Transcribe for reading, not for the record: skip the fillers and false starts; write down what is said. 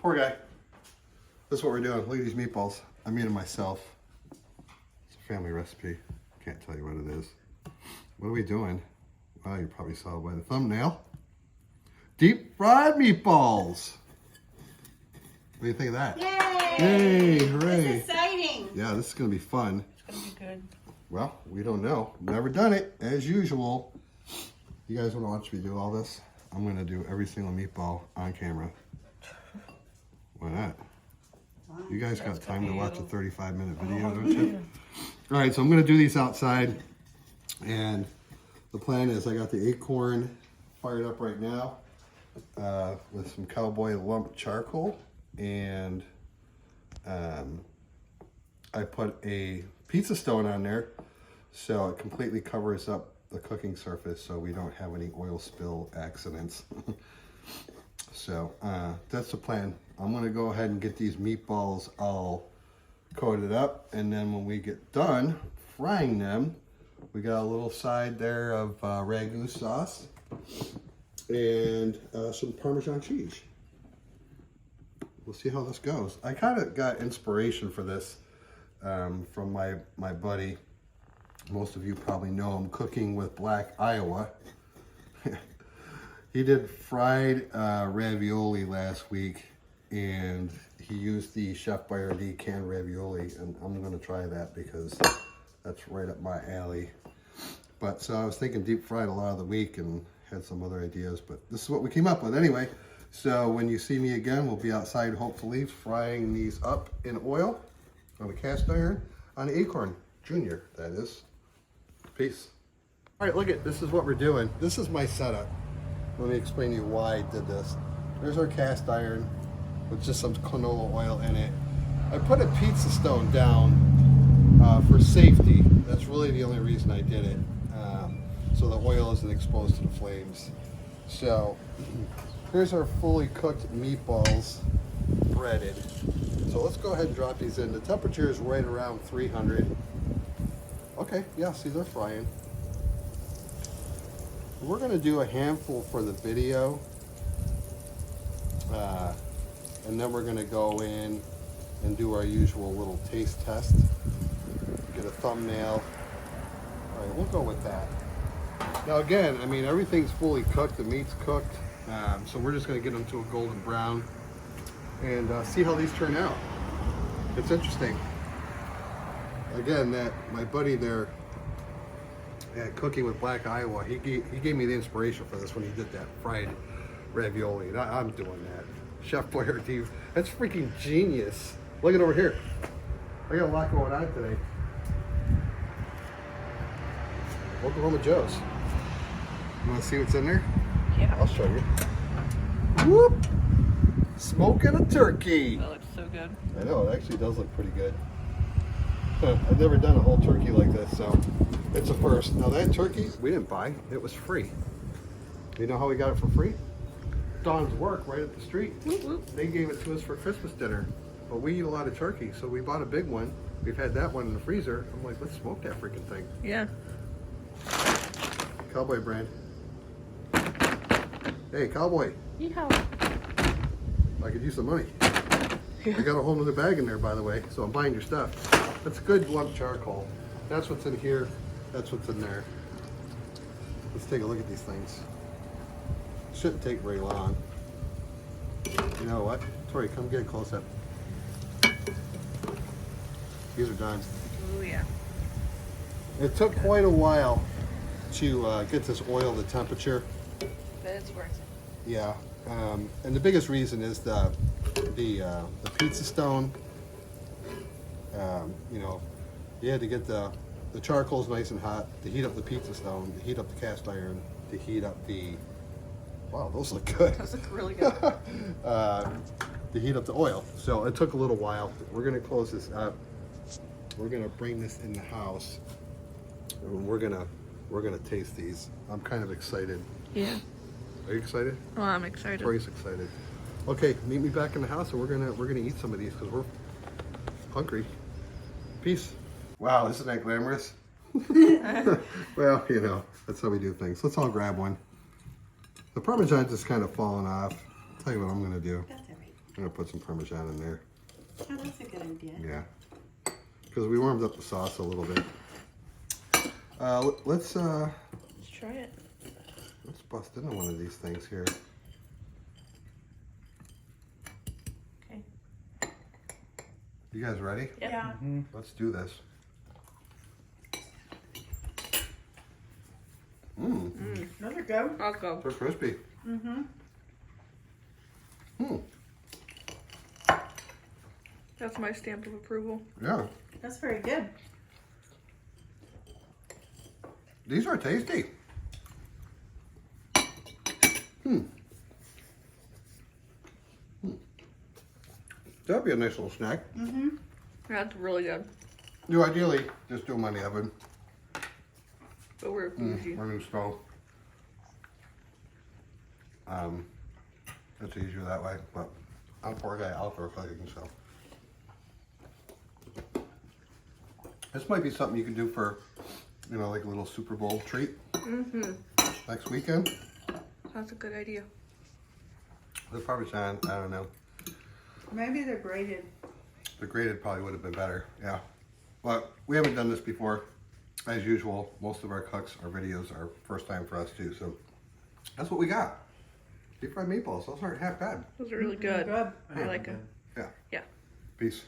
Poor guy. This is what we're doing. Look at these meatballs. I made them myself. It's a family recipe. Can't tell you what it is. What are we doing? Well, you probably saw it by the thumbnail. Deep fried meatballs. What do you think of that? Yay! Yay! Hooray! This is exciting. Yeah, this is going to be fun. It's gonna be good. Well, we don't know. Never done it, as usual. You guys want to watch me do all this? I'm going to do every single meatball on camera. Why not? You guys got time to watch a 35-minute video, don't you? All right, so I'm going to do these outside. And the plan is I got the Akorn fired up right now with some cowboy lump charcoal. And I put a pizza stone on there so it completely covers up the cooking surface so we don't have any oil spill accidents. So that's the plan. I'm gonna go ahead and get these meatballs all coated up, and then when we get done frying them, we got a little side there of ragu sauce and some Parmesan cheese. We'll see how this goes. I kind of got inspiration for this from my buddy. Most of you probably know him, Cooking with Black Iowa. He did fried ravioli last week, and he used the Chef Boyardee canned ravioli, and I'm going to try that because that's right up my alley. But so I was thinking deep fried a lot of the week and had some other ideas, but this is what we came up with anyway. So when you see me again, we'll be outside hopefully frying these up in oil on a cast iron on the Akorn Junior, that is. Peace. All right, look at this is what we're doing. This is my setup. Let me explain to you why I did this. There's our cast iron with just some canola oil in it. I put a pizza stone down for safety. That's really the only reason I did it. So the oil isn't exposed to the flames. So here's our fully cooked meatballs breaded. So let's go ahead and drop these in. The temperature is right around 300. Okay, yeah, see they're frying. We're gonna do a handful for the video. And then we're gonna go in and do our usual little taste test. Get a thumbnail. All right, we'll go with that. Now again, I mean, everything's fully cooked, the meat's cooked. So we're just gonna get them to a golden brown and see how these turn out. It's interesting. Again, my buddy there at Cooking with Black Iowa, he gave me the inspiration for this when he did that fried ravioli, and I'm doing that. Chef Boyardee, that's freaking genius. Look at over here. I got a lot going on today. Oklahoma Joe's. You want to see what's in there? Yeah. I'll show you. Whoop! Smoking a turkey. That looks so good. I know, it actually does look pretty good. I've never done a whole turkey like this, so it's a first. Now that turkey, we didn't buy, it was free. You know how we got it for free? Dawn's work right up the street. Whoop, whoop. They gave it to us for Christmas dinner, but we eat a lot of turkey, so we bought a big one. We've had that one in the freezer. I'm like, let's smoke that freaking thing. Yeah. Cowboy brand. Hey, Cowboy, Yeehaw. I could use some money. I got a whole nother bag in there, by the way, so I'm buying your stuff. That's good lump charcoal. That's what's in here. That's what's in there. Let's take a look at these things. Shouldn't take very long. You know what? Tori, come get a close up. These are done. Oh yeah. It took quite a while to get this oil to temperature. But it's worth it. Yeah, and the biggest reason is the pizza stone. You know, you had to get the charcoal's nice and hot to heat up the pizza stone, to heat up the cast iron, to heat up the. Wow, those look good. Those look really good. To heat up the oil. So it took a little while. We're gonna close this up. We're gonna bring this in the house, and we're gonna taste these. I'm kind of excited. Yeah. Are you excited? Well, I'm excited. Tori's excited. Okay, meet me back in the house, and we're gonna eat some of these because we're hungry. Peace. Wow, isn't that glamorous? Well, you know, that's how we do things. Let's all grab one. The Parmesan's just kind of falling off. I'll tell you what I'm gonna do. That's all right. gonna put some Parmesan in there. Oh, that's a good idea. Yeah. Because we warmed up the sauce a little bit. Let's try it. let's bust into one of these things here. Okay. You guys ready? Yep. Yeah. Let's do this. Mmm, Those are good. I'll go. they're crispy. Mm-hmm. Hmm. That's my stamp of approval. Yeah. That's very good. These are tasty. Hmm. That'd be a nice little snack. Mm-hmm. That's really good. You ideally just do them on the oven. But we're bougie. Or in the stove. It's easier that way, but I'm a poor guy outdoor cooking, so. This might be something you can do for, you know, like a little Super Bowl treat next weekend. That's a good idea. The Parmesan, I don't know. Maybe they're grated. The grated probably would have been better, yeah. But we haven't done this before. As usual, most of our cooks, our videos are first time for us too, so that's what we got. Deep fried meatballs, those aren't half bad. Those are really They're good. good. I like them. Yeah. Yeah. Peace.